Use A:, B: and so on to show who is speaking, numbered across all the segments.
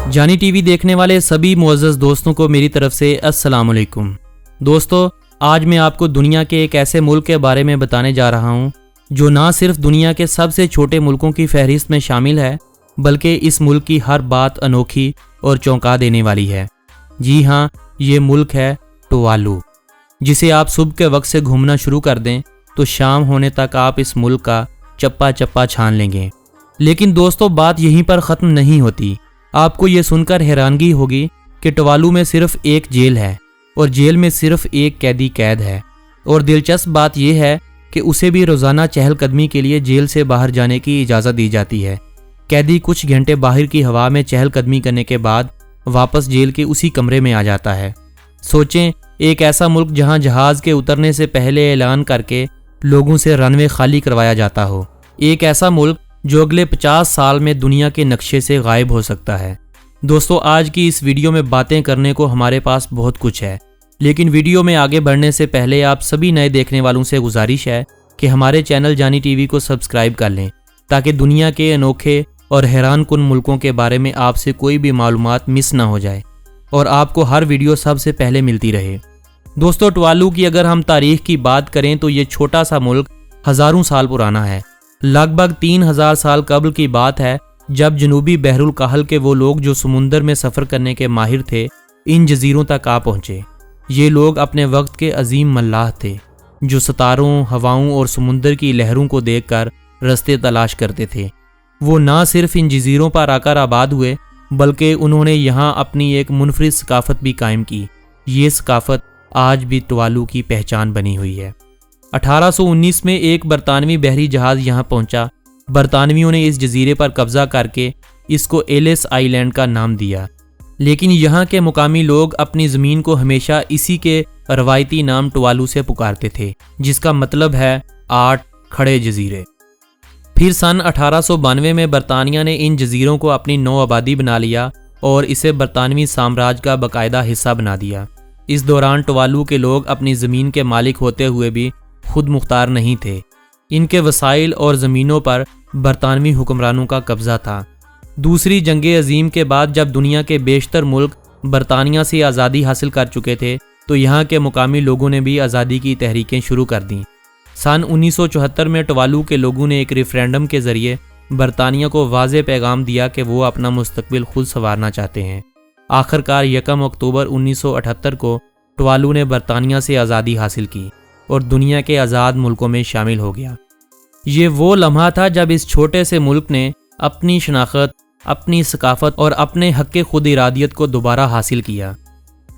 A: जानी टीवी देखने वाले सभी मुअज़्ज़ज़ दोस्तों को मेरी तरफ से अस्सलाम अलैकुम। दोस्तों, आज मैं आपको दुनिया के एक ऐसे मुल्क के बारे में बताने जा रहा हूँ जो ना सिर्फ दुनिया के सबसे छोटे मुल्कों की फहरिस्त में शामिल है, बल्कि इस मुल्क की हर बात अनोखी और चौंका देने वाली है। जी हाँ, ये मुल्क है टुवालू, जिसे आप सुबह के वक्त से घूमना शुरू कर दें तो शाम होने तक आप इस मुल्क का चप्पा चप्पा छान लेंगे। लेकिन दोस्तों, बात यहीं पर ख़त्म नहीं होती। आपको ये सुनकर हैरानगी होगी कि टुवालू में सिर्फ एक जेल है और जेल में सिर्फ एक कैदी कैद है। और दिलचस्प बात यह है कि उसे भी रोज़ाना चहलकदमी के लिए जेल से बाहर जाने की इजाज़त दी जाती है। कैदी कुछ घंटे बाहर की हवा में चहलकदमी करने के बाद वापस जेल के उसी कमरे में आ जाता है। सोचें, एक ऐसा मुल्क जहां जहाज़ के उतरने से पहले ऐलान करके लोगों से रनवे खाली करवाया जाता हो। एक ऐसा मुल्क जो अगले 50 साल में दुनिया के नक्शे से गायब हो सकता है। दोस्तों, आज की इस वीडियो में बातें करने को हमारे पास बहुत कुछ है, लेकिन वीडियो में आगे बढ़ने से पहले आप सभी नए देखने वालों से गुजारिश है कि हमारे चैनल जानी टीवी को सब्सक्राइब कर लें, ताकि दुनिया के अनोखे और हैरान कुन मुल्कों के बारे में आपसे कोई भी मालूमात मिस ना हो जाए और आपको हर वीडियो सबसे पहले मिलती रहे। दोस्तों, टुवालू की अगर हम तारीख की बात करें तो ये छोटा सा मुल्क हज़ारों साल पुराना है। लगभग 3000 साल कबल की बात है जब जनूबी बहरुल काहल के वो लोग जो समुंदर में सफ़र करने के माहिर थे, इन जजीरों तक आ पहुँचे। ये लोग अपने वक्त के अजीम मल्लाह थे जो सितारों, हवाओं और समुंदर की लहरों को देखकर रास्ते तलाश करते थे। वो ना सिर्फ इन जजीरों पर आकर आबाद हुए, बल्कि उन्होंने यहाँ अपनी एक मुनफरिद सकाफत भी कायम की। ये सकाफत आज भी टुवालू की पहचान बनी हुई है। 1819 में एक बरतानवी बहरी जहाज़ यहाँ पहुँचा। बरतानवियों ने इस जजीरे पर कब्जा करके इसको एलिस आइलैंड का नाम दिया, लेकिन यहाँ के मुकामी लोग अपनी ज़मीन को हमेशा इसी के रवायती नाम टुवालू से पुकारते थे, जिसका मतलब है 8 खड़े जजीरे। फिर सन 1892 में बरतानिया ने इन जजीरों को अपनी नौ आबादी बना लिया और इसे बरतानवी साम्राज्य का बाकायदा हिस्सा बना दिया। इस दौरान टुवालू के लोग अपनी ज़मीन के मालिक होते हुए भी खुद मुख्तार नहीं थे। इनके वसाइल और ज़मीनों पर बरतानवी हुक्मरानों का कब्ज़ा था। दूसरी जंग अजीम के बाद जब दुनिया के बेशतर मुल्क बरतानिया से आज़ादी हासिल कर चुके थे, तो यहाँ के मुकामी लोगों ने भी आज़ादी की तहरीकें शुरू कर दीं। सन 1974 में टुवालू के लोगों ने एक रेफरेंडम के ज़रिए बरतानिया को वाज़ेह पैगाम दिया कि वो अपना मुस्तकबिल खुद संवारना चाहते हैं। आखिरकार 1 अक्टूबर 1978 को टुवालू ने बरतानिया से आज़ादी हासिल की और दुनिया के आज़ाद मुल्कों में शामिल हो गया। ये वो लम्हा था जब इस छोटे से मुल्क ने अपनी शनाख्त, अपनी सकाफत और अपने हक़ खुद इरादियत को दोबारा हासिल किया।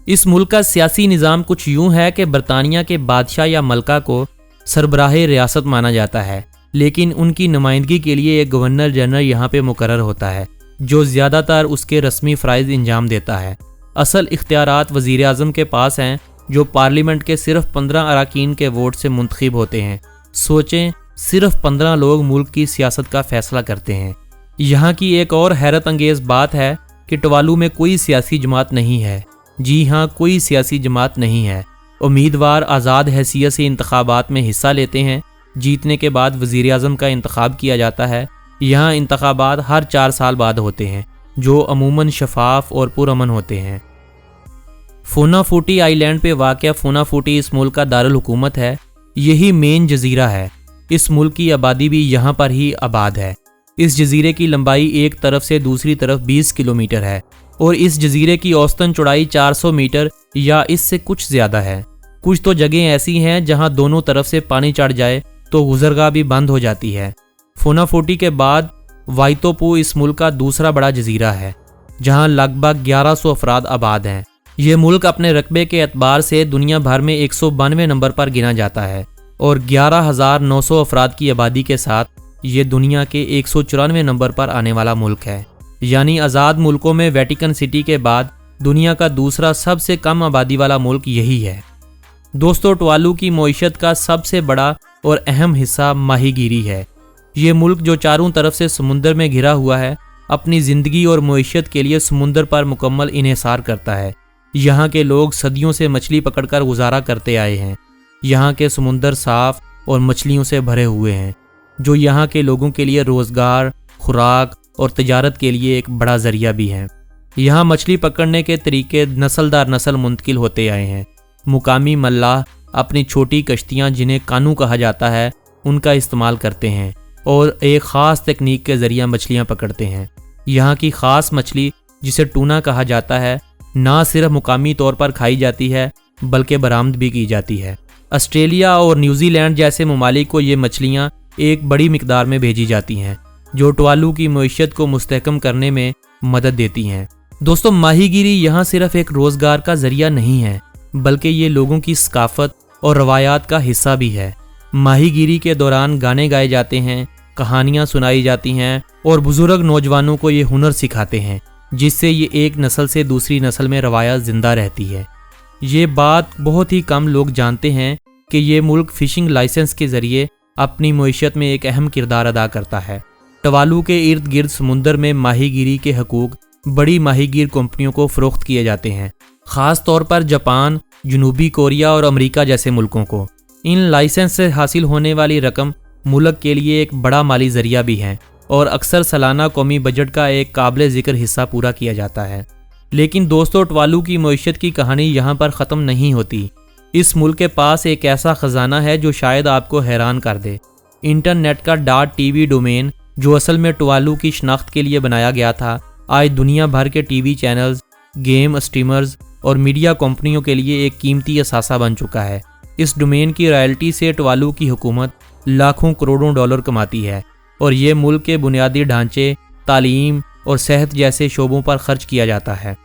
A: इस मुल्क का सियासी निज़ाम कुछ यूँ है कि बरतानिया के बादशाह या मलका को सरबराह रियासत माना जाता है, लेकिन उनकी नुमाइंदगी के लिए एक गवर्नर जनरल यहाँ पे मुकर्रर होता है, जो ज़्यादातर उसके रस्मी फ़राइज़ इंजाम देता है। असल इख्तियारात वज़ीर आज़म के पास हैं, जो पार्लियामेंट के सिर्फ 15 अरकान के वोट से मुंतखब होते हैं। सोचें, सिर्फ 15 लोग मुल्क की सियासत का फैसला करते हैं। यहाँ की एक और हैरत अंगेज़ बात है कि टुवालू में कोई सियासी जमात नहीं है। जी हाँ, कोई सियासी जमात नहीं है। उम्मीदवार आज़ाद हैसियत से इंतखाबात में हिस्सा लेते हैं। जीतने के बाद वज़ीर आज़म का इंतखाब किया जाता है। यहाँ इंतखाबात हर 4 साल बाद होते हैं, जो अमूमन शफाफ और पुरअमन होते हैं। फूनाफूटी आइलैंड पे वाक़या फूनाफूटी इस मुल्क का दारुल हुकूमत है। यही मेन जजीरा है। इस मुल्क की आबादी भी यहाँ पर ही आबाद है। इस जजीरे की लंबाई एक तरफ से दूसरी तरफ 20 किलोमीटर है और इस जजीरे की औसतन चौड़ाई 400 मीटर या इससे कुछ ज़्यादा है। कुछ तो जगह ऐसी हैं जहाँ दोनों तरफ से पानी चढ़ जाए तो गुज़रगाह भी बंद हो जाती है। फूनाफूटी के बाद वाइतोपू इस मुल्क का दूसरा बड़ा जजीरा है, जहाँ लगभग 1100 अफराद आबाद हैं। ये मुल्क अपने रकबे के एतबार से दुनिया भर में 192 नंबर पर गिना जाता है और 11,900 अफराद की आबादी के साथ ये दुनिया के 194 नंबर पर आने वाला मुल्क है। यानी आज़ाद मुल्कों में वेटिकन सिटी के बाद दुनिया का दूसरा सबसे कम आबादी वाला मुल्क यही है। दोस्तों, टुवालू की मईशत का सबसे बड़ा और अहम हिस्सा माहीगीरी है। ये मुल्क जो चारों तरफ से समुंदर में घिरा हुआ है, अपनी ज़िंदगी और मईशत के लिए समुंदर पर मुकम्मल इन्हिसार करता है। यहाँ के लोग सदियों से मछली पकड़कर गुजारा करते आए हैं। यहाँ के समुंदर साफ़ और मछलियों से भरे हुए हैं, जो यहाँ के लोगों के लिए रोज़गार, खुराक और तिजारत के लिए एक बड़ा ज़रिया भी हैं। यहाँ मछली पकड़ने के तरीके नस्ल दर नस्ल मुंतकिल होते आए हैं। मुकामी मल्लाह अपनी छोटी कश्तियाँ जिन्हें कानू कहा जाता है उनका इस्तेमाल करते हैं और एक ख़ास तकनीक के ज़रिए मछलियाँ पकड़ते हैं। यहाँ की ख़ास मछली जिसे टूना कहा जाता है ना सिर्फ मुकामी तौर पर खाई जाती है बल्कि बरामद भी की जाती है। ऑस्ट्रेलिया और न्यूजीलैंड जैसे ममालिक को ये मछलियाँ एक बड़ी मिकदार में भेजी जाती हैं जो टवालू की मईशत को मुस्तहकम करने में मदद देती हैं। दोस्तों, माहीगीरी यहाँ सिर्फ एक रोज़गार का ज़रिया नहीं है बल्कि ये लोगों की सकाफत और रवायात का हिस्सा भी है। माहीगीरी के दौरान गाने गाए जाते हैं, कहानियाँ सुनाई जाती हैं और बुजुर्ग नौजवानों को ये हुनर सिखाते हैं जिससे ये एक नस्ल से दूसरी नस्ल में रवायत ज़िंदा रहती है। ये बात बहुत ही कम लोग जानते हैं कि ये मुल्क फ़िशिंग लाइसेंस के ज़रिए अपनी मईशत में एक अहम किरदार अदा करता है। टवालू के इर्द गिर्द समुंदर में माहीगीरी के हकूक़ बड़ी माहीगीर कंपनियों को फ़रोख्त किए जाते हैं, ख़ास तौर पर जापान, जनूबी कोरिया और अमेरिका जैसे मुल्कों को। इन लाइसेंस से हासिल होने वाली रकम मुल्क के लिए एक बड़ा माली ज़रिया भी है और अक्सर सालाना कौमी बजट का एक काबिल ज़िक्र हिस्सा पूरा किया जाता है। लेकिन दोस्तों, टवालू की मईशत की कहानी यहाँ पर ख़त्म नहीं होती। इस मुल्क के पास एक ऐसा ख़जाना है जो शायद आपको हैरान कर दे। इंटरनेट का .tv डोमेन जो असल में टवालू की शनाख्त के लिए बनाया गया था, आज दुनिया भर के टीवी चैनल्स, गेम स्ट्रीमर्स और मीडिया कंपनियों के लिए एक कीमती असासा बन चुका है। इस डोमेन की रॉयल्टी से टवालू की हुकूमत लाखों करोड़ों डॉलर कमाती है और ये मुल्क के बुनियादी ढांचे, तालीम और सेहत जैसे शोबों पर खर्च किया जाता है।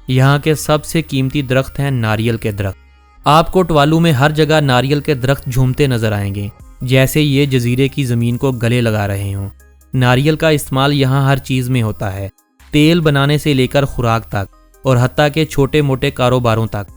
A: यहाँ के सबसे कीमती दरख्त हैं नारियल के दरख्त। आपको टवालू में हर जगह नारियल के दरख्त झूमते नजर आएंगे जैसे ये जजीरे की ज़मीन को गले लगा रहे हों। नारियल का इस्तेमाल यहाँ हर चीज़ में होता है, तेल बनाने से लेकर खुराक तक और हत्ता के छोटे मोटे कारोबारों तक।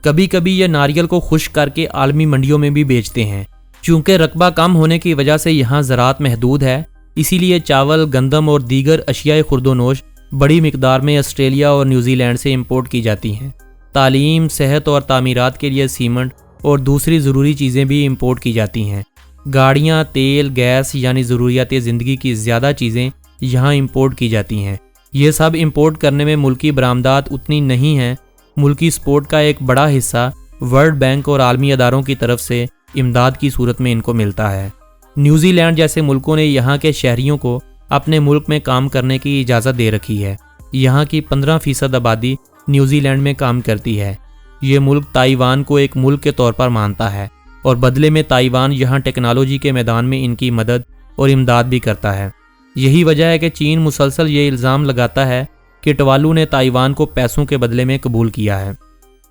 A: कभी कभी ये नारियल को खुश्क करके आलमी मंडियों में भी बेचते हैं। चूँकि रकबा कम होने की वजह से यहाँ ज़राअत महदूद है, इसीलिए चावल, गंदम और दीगर अशियाए खुर्दोनोश बड़ी मिकदार में ऑस्ट्रेलिया और न्यूजीलैंड से इंपोर्ट की जाती हैं। तालीम, सेहत और तामीरात के लिए सीमेंट और दूसरी ज़रूरी चीज़ें भी इंपोर्ट की जाती हैं। गाड़ियाँ, तेल, गैस यानी ज़रूरियात ज़िंदगी की ज़्यादा चीज़ें यहाँ इंपोर्ट की जाती हैं। ये सब इंपोर्ट करने में मुल्की बरामदात उतनी नहीं हैं। मुल्की सपोर्ट का एक बड़ा हिस्सा वर्ल्ड बैंक और आलमी अदारों की तरफ से इमदाद की सूरत में इनको मिलता है। न्यूजीलैंड जैसे मुल्कों ने यहाँ के शहरियों को अपने मुल्क में काम करने की इजाज़त दे रखी है। यहाँ की 15% आबादी न्यूजीलैंड में काम करती है। ये मुल्क ताइवान को एक मुल्क के तौर पर मानता है और बदले में ताइवान यहाँ टेक्नोलॉजी के मैदान में इनकी मदद और इमदाद भी करता है। यही वजह है कि चीन मुसलसल ये इल्ज़ाम लगाता है कि टवालू ने ताइवान को पैसों के बदले में कबूल किया है।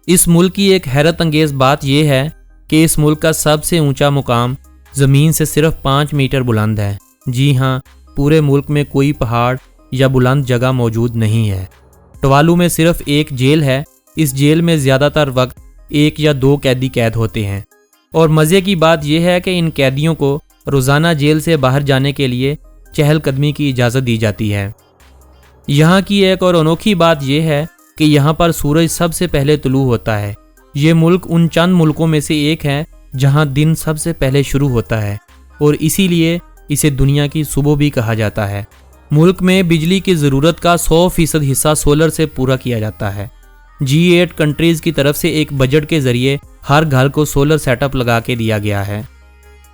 A: इस मुल्क की एक हैरत अंगेज़ बात यह है कि इस मुल्क का सबसे ऊंचा मुकाम ज़मीन से सिर्फ 5 मीटर बुलंद है। जी हाँ, पूरे मुल्क में कोई पहाड़ या बुलंद जगह मौजूद नहीं है। टवालू में सिर्फ एक जेल है। इस जेल में ज़्यादातर वक्त 1 या 2 कैदी कैद होते हैं और मज़े की बात यह है कि इन कैदियों को रोज़ाना जेल से बाहर जाने के लिए चहलकदमी की इजाज़त दी जाती है। यहाँ की एक और अनोखी बात यह है कि यहाँ पर सूरज सबसे पहले तुलू होता है। ये मुल्क उन चंद मुल्कों में से एक है जहाँ दिन सबसे पहले शुरू होता है और इसीलिए इसे दुनिया की सुबह भी कहा जाता है। मुल्क में बिजली की ज़रूरत का 100% हिस्सा सोलर से पूरा किया जाता है। G8 कंट्रीज़ की तरफ से एक बजट के ज़रिए हर घर को सोलर सेटअप लगा के दिया गया है।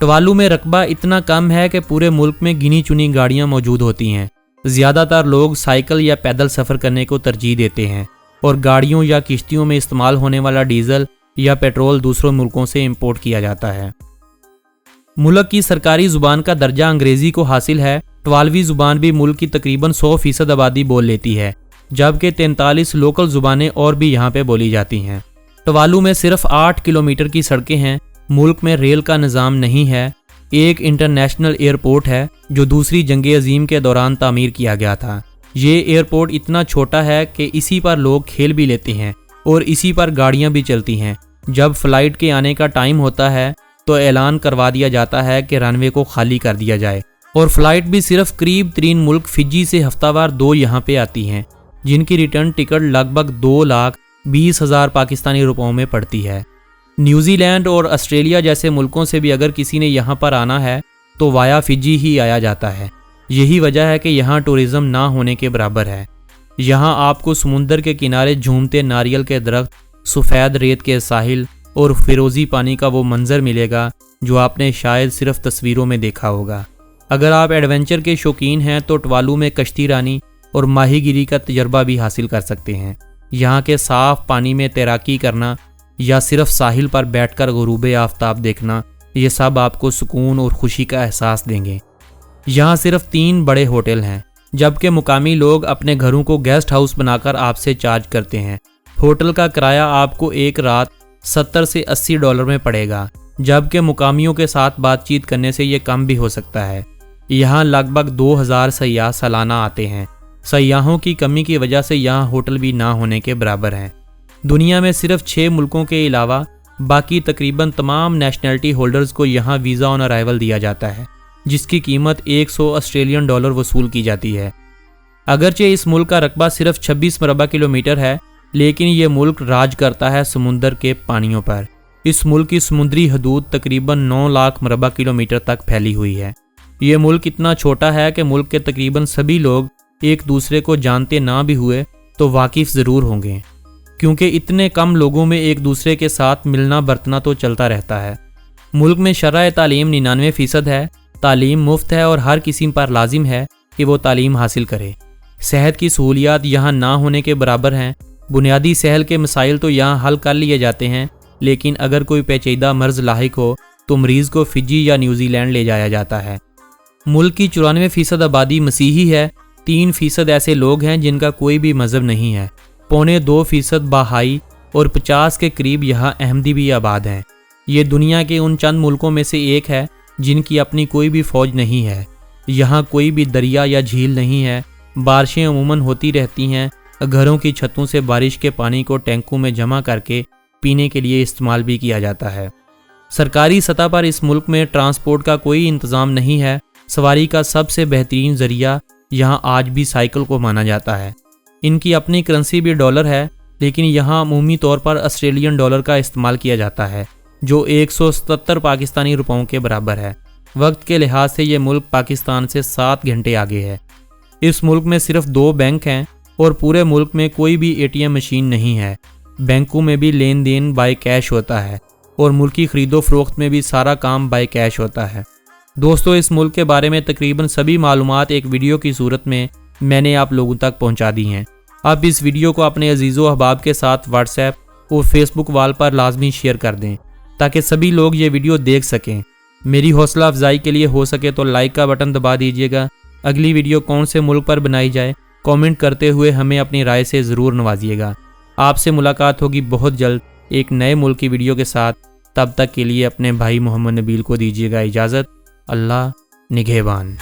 A: टवालू में रकबा इतना कम है कि पूरे मुल्क में गिनी चुनी गाड़ियाँ मौजूद होती हैं। ज़्यादातर लोग साइकिल या पैदल सफ़र करने को तरजीह देते हैं और गाड़ियों या किश्तियों में इस्तेमाल होने वाला डीजल या पेट्रोल दूसरों मुल्कों से इंपोर्ट किया जाता है। मुल्क की सरकारी ज़ुबान का दर्जा अंग्रेज़ी को हासिल है। टवालवी ज़ुबान भी मुल्क की तकरीबन 100% आबादी बोल लेती है, जबकि 43 लोकल ज़ुबानें और भी यहाँ पे बोली जाती हैं। टवालू में सिर्फ 8 किलोमीटर की सड़कें हैं। मुल्क में रेल का निज़ाम नहीं है। एक इंटरनेशनल एयरपोर्ट है जो दूसरी जंग अजीम के दौरान तामीर किया गया था। ये एयरपोर्ट इतना छोटा है कि इसी पर लोग खेल भी लेते हैं और इसी पर गाड़ियाँ भी चलती हैं। जब फ़्लाइट के आने का टाइम होता है तो ऐलान करवा दिया जाता है कि रनवे को खाली कर दिया जाए और फ़्लाइट भी सिर्फ करीब 3 मुल्क फिजी से हफ्तावार 2 यहाँ पे आती हैं, जिनकी रिटर्न टिकट लगभग 2,20,000 पाकिस्तानी रुपयों में पड़ती है। न्यूजीलैंड और ऑस्ट्रेलिया जैसे मुल्कों से भी अगर किसी ने यहाँ पर आना है तो वाया फिजी ही आया जाता है। यही वजह है कि यहाँ टूरिज़्म ना होने के बराबर है। यहाँ आपको समुंदर के किनारे झूमते नारियल के दरख्त, सफ़ेद रेत के साहिल और फिरोज़ी पानी का वो मंज़र मिलेगा जो आपने शायद सिर्फ तस्वीरों में देखा होगा। अगर आप एडवेंचर के शौकीन हैं तो टवालू में कश्ती रानी और माहीगिरी का तजर्बा भी हासिल कर सकते हैं। यहाँ के साफ पानी में तैराकी करना या सिर्फ साहिल पर बैठकर गुरूब आफताब देखना, ये सब आपको सुकून और खुशी का एहसास देंगे। यहाँ सिर्फ 3 बड़े होटल हैं, जबकि मुकामी लोग अपने घरों को गेस्ट हाउस बनाकर आपसे चार्ज करते हैं। होटल का किराया आपको एक रात 70 से $80 में पड़ेगा, जबकि मुकामियों के साथ बातचीत करने से ये कम भी हो सकता है। यहाँ लगभग 2000 सयाह सालाना आते हैं। सयाहों की कमी की वजह से यहाँ होटल भी ना होने के बराबर हैं। दुनिया में सिर्फ 6 मुल्कों के अलावा बाकी तकरीबन तमाम नेशनलिटी होल्डर्स को यहाँ वीज़ा ऑन अराइवल दिया जाता है, जिसकी कीमत $100 वसूल की जाती है। अगरचे इस मुल्क का रकबा सिर्फ 26 मरबा किलोमीटर है, लेकिन ये मुल्क राज करता है समुंदर के पानियों पर। इस मुल्क की समुद्री हदूद तकरीबन 9 लाख मरबा किलोमीटर तक फैली हुई है। ये मुल्क इतना छोटा है कि मुल्क के तकरीबन सभी लोग एक दूसरे को जानते ना भी हुए तो वाकिफ़ ज़रूर होंगे, क्योंकि इतने कम लोगों में एक दूसरे के साथ मिलना बरतना तो चलता रहता है। मुल्क में शरह तालीम 99% है। तालीम मुफ्त है और हर किसी पर लाजिम है कि वो तालीम हासिल करे। सेहत की सहूलियात यहाँ ना होने के बराबर हैं। बुनियादी सेहत के मसाइल तो यहाँ हल कर लिए जाते हैं, लेकिन अगर कोई पेचीदा मर्ज़ लाहिक हो तो मरीज़ को फिजी या न्यूजीलैंड ले जाया जाता है। मुल्क की 94% आबादी मसीही है। 3% ऐसे लोग हैं जिनका कोई भी मज़हब नहीं है। 2.25% बहाई और 50 के करीब यहाँ अहमदी भी आबाद हैं। ये दुनिया के उन चंद मुल्कों में से एक है जिनकी अपनी कोई भी फ़ौज नहीं है। यहाँ कोई भी दरिया या झील नहीं है। बारिशें अमूमन होती रहती हैं। घरों की छतों से बारिश के पानी को टैंकों में जमा करके पीने के लिए इस्तेमाल भी किया जाता है। सरकारी सतह पर इस मुल्क में ट्रांसपोर्ट का कोई इंतज़ाम नहीं है। सवारी का सबसे बेहतरीन ज़रिया यहाँ आज भी साइकिल को माना जाता है। इनकी अपनी करेंसी भी डॉलर है, लेकिन यहाँ अमूमी तौर पर ऑस्ट्रेलियन डॉलर का इस्तेमाल किया जाता है, जो 177 पाकिस्तानी रुपयों के बराबर है। वक्त के लिहाज से ये मुल्क पाकिस्तान से 7 घंटे आगे है। इस मुल्क में सिर्फ 2 बैंक हैं और पूरे मुल्क में कोई भी ATM मशीन नहीं है। बैंकों में भी लेन देन बाय कैश होता है और मुल्की ख़रीदो फरोख्त में भी सारा काम बाय कैश होता है। दोस्तों, इस मुल्क के बारे में तकरीबन सभी मालूमात एक वीडियो की सूरत में मैंने आप लोगों तक पहुंचा दी हैं। आप इस वीडियो को अपने अजीज़ो अहबाब के साथ व्हाट्सएप और फेसबुक वाल पर लाजमी शेयर कर दें ताकि सभी लोग ये वीडियो देख सकें। मेरी हौसला अफजाई के लिए हो सके तो लाइक का बटन दबा दीजिएगा। अगली वीडियो कौन से मुल्क पर बनाई जाए कमेंट करते हुए हमें अपनी राय से ज़रूर नवाजिएगा। आपसे मुलाकात होगी बहुत जल्द एक नए मुल्क की वीडियो के साथ। तब तक के लिए अपने भाई मोहम्मद नबील को दीजिएगा इजाज़त। अल्लाह निगहबान।